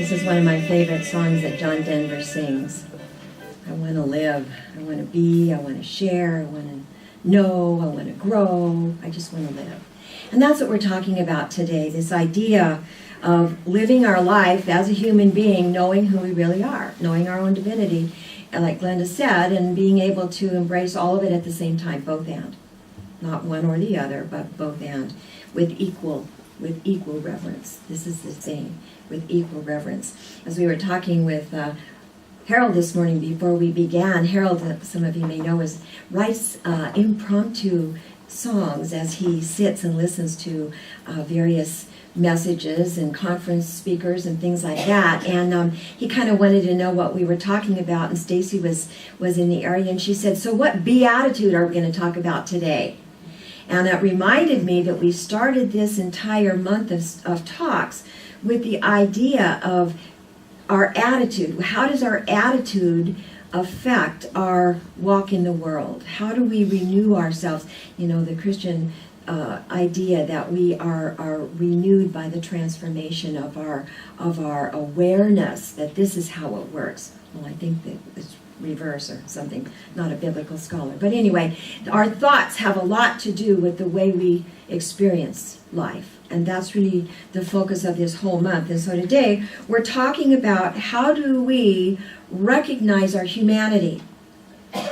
This is one of my favorite songs that John Denver sings. I want to live. I want to be. I want to share. I want to know. I want to grow. I just want to live. And that's what we're talking about today, this idea of living our life as a human being, knowing who we really are, knowing our own divinity, and like Glenda said, and being able to embrace all of it at the same time, both and. Not one or the other, but both and, with equal reverence. This is the thing, with equal reverence. As we were talking with Harold this morning before we began, Harold, some of you may know, writes impromptu songs as he sits and listens to various messages and conference speakers and things like that. And he kind of wanted to know what we were talking about, and Stacy was in the area, and she said, "So what beatitude are we going to talk about today?" And that reminded me that we started this entire month of talks with the idea of our attitude. How does our attitude affect our walk in the world? How do we renew ourselves? You know, the Christian idea that we are renewed by the transformation of our awareness, that this is how it works. Well, I think that it's reverse or something, not a biblical scholar. But anyway, our thoughts have a lot to do with the way we experience life. And that's really the focus of this whole month. And so today, we're talking about how do we recognize our humanity.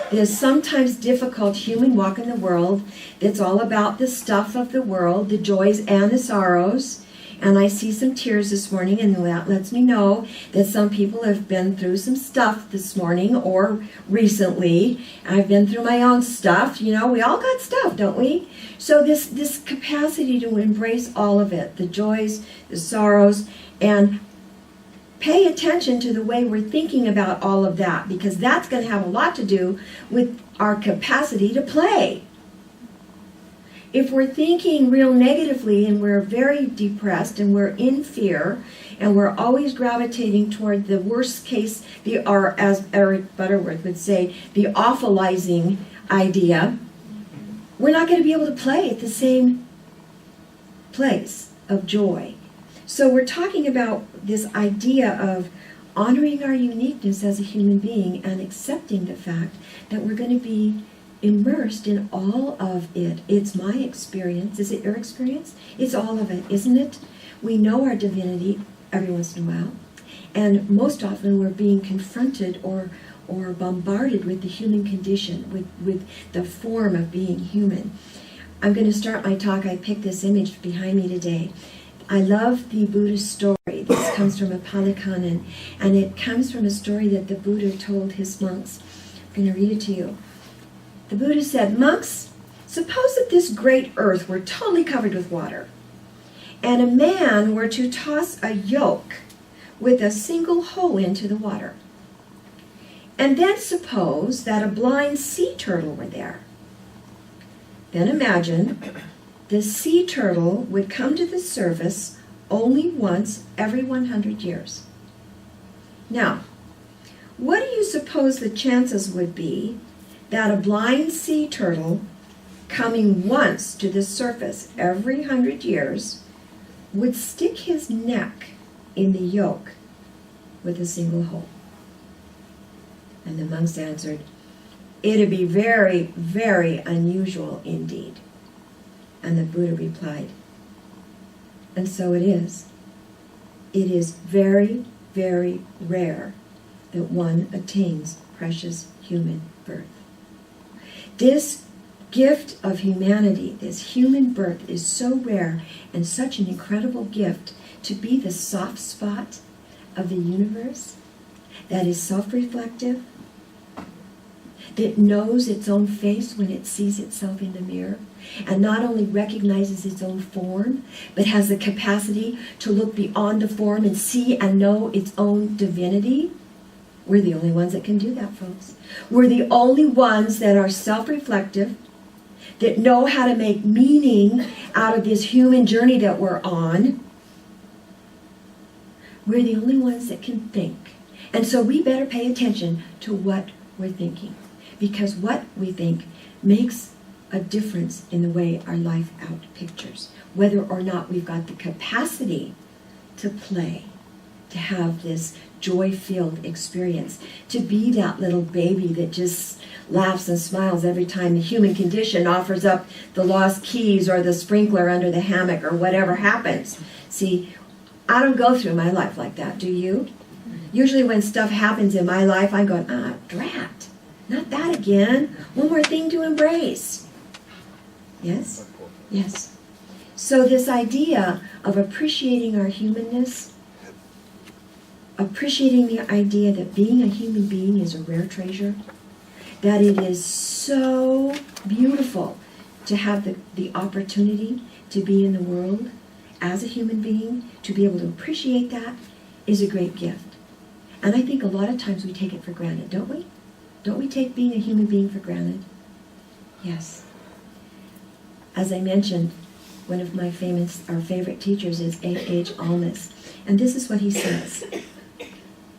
This sometimes difficult human walk in the world that's all about the stuff of the world, the joys and the sorrows. And I see some tears this morning, and that lets me know that some people have been through some stuff this morning or recently. I've been through my own stuff. You know, we all got stuff, don't we? So this capacity to embrace all of it, the joys, the sorrows, and pay attention to the way we're thinking about all of that, because that's going to have a lot to do with our capacity to play. If we're thinking real negatively and we're very depressed and we're in fear and we're always gravitating toward the worst case, or as Eric Butterworth would say, the awfulizing idea, we're not going to be able to play at the same place of joy. So we're talking about this idea of honoring our uniqueness as a human being and accepting the fact that we're going to be immersed in all of it. It's my experience. Is it your experience? It's all of it, isn't it? We know our divinity every once in a while, and most often we're being confronted or bombarded with the human condition, with the form of being human. I'm going to start my talk. I picked this image behind me today. I love the Buddhist story. This comes from a Pali Canon, and it comes from a story that the Buddha told his monks. I'm going to read it to you. The Buddha said, "Monks, suppose that this great earth were totally covered with water, and a man were to toss a yoke with a single hole into the water. And then suppose that a blind sea turtle were there. Then imagine the sea turtle would come to the surface only once every 100 years. Now, what do you suppose the chances would be that a blind sea turtle coming once to the surface every 100 years would stick his neck in the yoke with a single hole?" And the monks answered, "It'd be very, very unusual indeed." And the Buddha replied, "And so it is. It is very, very rare that one attains precious human birth." This gift of humanity, this human birth, is so rare and such an incredible gift to be the soft spot of the universe that is self-reflective, that knows its own face when it sees itself in the mirror, and not only recognizes its own form, but has the capacity to look beyond the form and see and know its own divinity. We're the only ones that can do that, folks. We're the only ones that are self-reflective, that know how to make meaning out of this human journey that we're on. We're the only ones that can think. And so we better pay attention to what we're thinking, because what we think makes a difference in the way our life out pictures, whether or not we've got the capacity to play, to have this joy-filled experience, to be that little baby that just laughs and smiles every time the human condition offers up the lost keys or the sprinkler under the hammock or whatever happens. See, I don't go through my life like that, do you? Usually when stuff happens in my life, I go, drat, not that again. One more thing to embrace. Yes? Yes. So this idea of appreciating our humanness, appreciating the idea that being a human being is a rare treasure, that it is so beautiful to have the opportunity to be in the world as a human being, to be able to appreciate that is a great gift. And I think a lot of times we take it for granted, don't we? Don't we take being a human being for granted? Yes. As I mentioned, one of our favorite teachers is A.H. Almas, and this is what he says.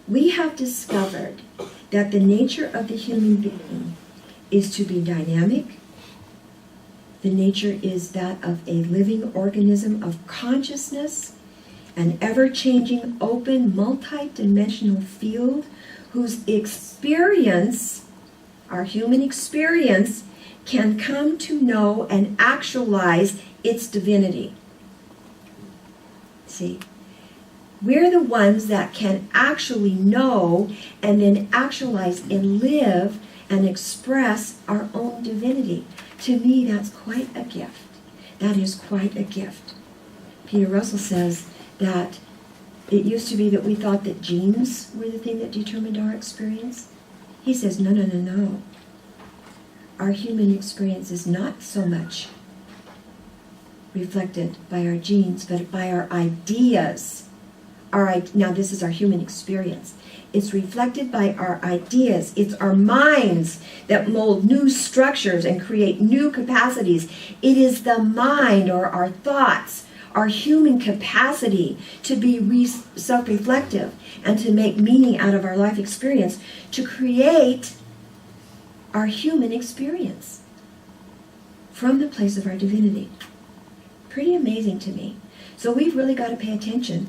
We have discovered that the nature of the human being is to be dynamic. The nature is that of a living organism of consciousness, an ever-changing, open, multi-dimensional field whose experience, our human experience, can come to know and actualize its divinity. See? We're the ones that can actually know and then actualize and live and express our own divinity. To me, that's quite a gift. That is quite a gift. Peter Russell says that it used to be that we thought that genes were the thing that determined our experience. He says, no. Our human experience is not so much reflected by our genes, but by our ideas. Now this is our human experience. It's reflected by our ideas. It's our minds that mold new structures and create new capacities. It is the mind, or our thoughts, our human capacity to be self-reflective and to make meaning out of our life experience, to create our human experience from the place of our divinity. Pretty amazing to me. So we've really got to pay attention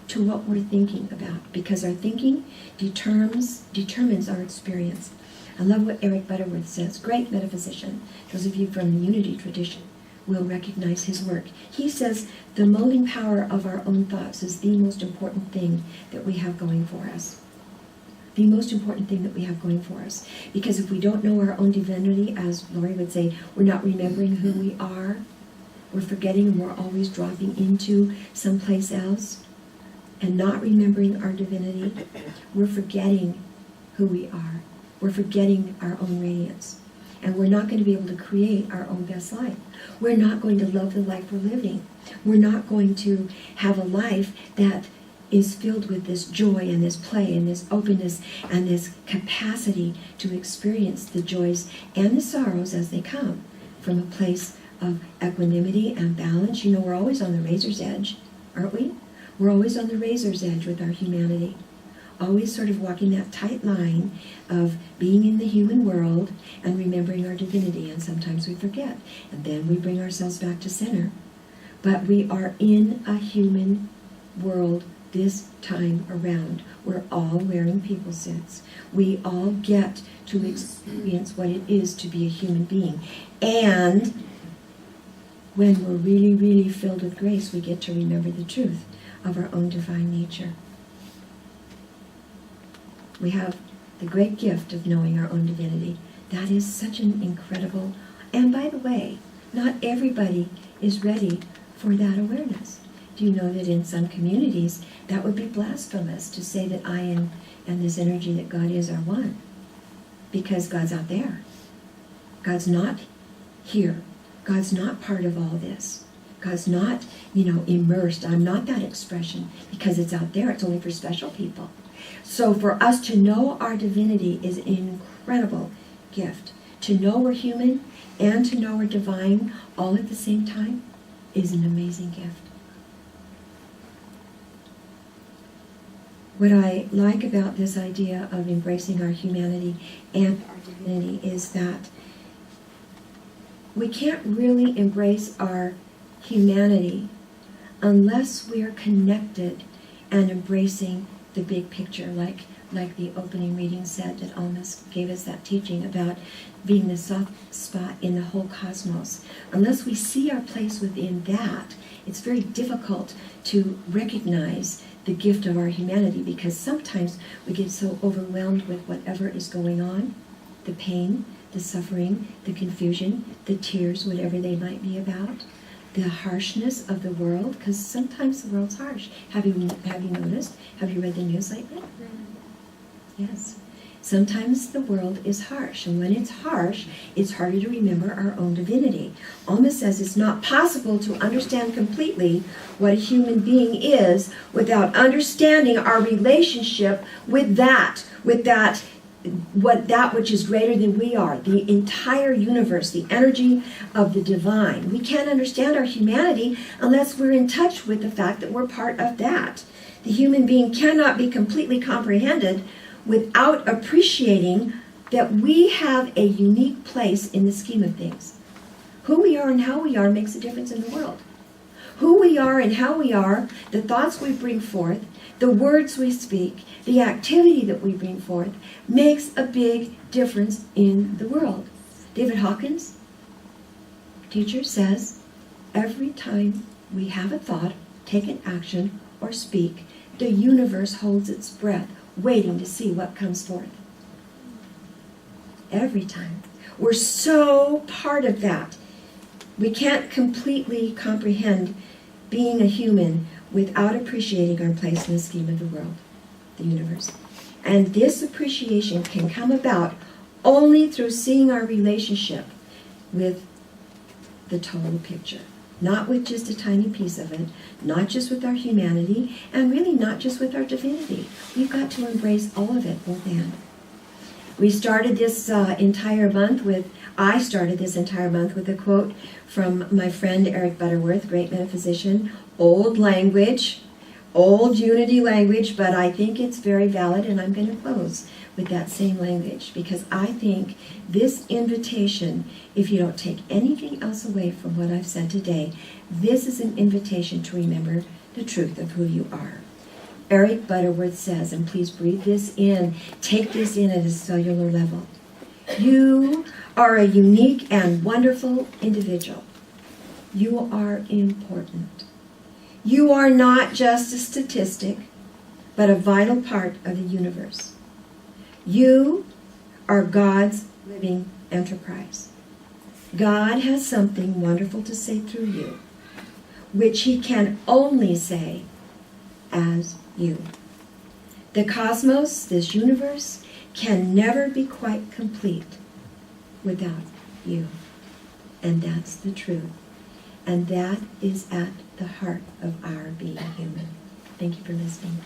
to what we're thinking about, because our thinking determines our experience. I love what Eric Butterworth says, great metaphysician. Those of you from the Unity tradition will recognize his work. He says the molding power of our own thoughts is the most important thing that we have going for us. The most important thing that we have going for us. Because if we don't know our own divinity, as Laurie would say, we're not remembering who we are, we're forgetting, and we're always dropping into someplace else and not remembering our divinity. We're forgetting who we are. We're forgetting our own radiance. And we're not going to be able to create our own best life. We're not going to love the life we're living. We're not going to have a life that is filled with this joy and this play and this openness and this capacity to experience the joys and the sorrows as they come from a place of equanimity and balance. You know, we're always on the razor's edge, aren't we? We're always on the razor's edge with our humanity. Always sort of walking that tight line of being in the human world and remembering our divinity, and sometimes we forget. And then we bring ourselves back to center. But we are in a human world this time around. We're all wearing people suits. We all get to experience what it is to be a human being. And when we're really, really filled with grace, we get to remember the truth of our own divine nature. We have the great gift of knowing our own divinity. That is such an incredible, and by the way, not everybody is ready for that awareness. Do you know that in some communities, that would be blasphemous to say that I and this energy that God is are one? Because God's out there. God's not here. God's not part of all this. God's not, immersed. I'm not that expression because it's out there. It's only for special people. So for us to know our divinity is an incredible gift. To know we're human and to know we're divine all at the same time is an amazing gift. What I like about this idea of embracing our humanity and our divinity is that we can't really embrace our humanity unless we are connected and embracing the big picture, like the opening reading said, that Almas gave us that teaching about being the soft spot in the whole cosmos. Unless we see our place within that, it's very difficult to recognize the gift of our humanity, because sometimes we get so overwhelmed with whatever is going on, the pain, the suffering, the confusion, the tears, whatever they might be about, the harshness of the world, because sometimes the world's harsh. Have you noticed? Have you read the news lately? Yes. Sometimes the world is harsh, and when it's harsh, it's harder to remember our own divinity. Alma says it's not possible to understand completely what a human being is without understanding our relationship with that which is greater than we are, the entire universe, the energy of the divine. We can't understand our humanity unless we're in touch with the fact that we're part of that. The human being cannot be completely comprehended without appreciating that we have a unique place in the scheme of things. Who we are and how we are makes a difference in the world. Who we are and how we are, the thoughts we bring forth, the words we speak, the activity that we bring forth, makes a big difference in the world. David Hawkins, teacher, says, every time we have a thought, take an action, or speak, the universe holds its breath, waiting to see what comes forth. Every time. We're so part of that. We can't completely comprehend being a human without appreciating our place in the scheme of the world, the universe. And this appreciation can come about only through seeing our relationship with the total picture. Not with just a tiny piece of it, not just with our humanity, and really not just with our divinity. We've got to embrace all of it, both and. I started this entire month with a quote from my friend Eric Butterworth, great metaphysician. Old language, old unity language, but I think it's very valid, and I'm going to close with that same language, because I think this invitation, if you don't take anything else away from what I've said today, this is an invitation to remember the truth of who you are. Eric Butterworth says, and please breathe this in, take this in at a cellular level. You are a unique and wonderful individual. You are important. You are not just a statistic, but a vital part of the universe. You are God's living enterprise. God has something wonderful to say through you, which he can only say as you. The cosmos, this universe, can never be quite complete without you. And that's the truth. And that is at the heart of our being human. Thank you for listening.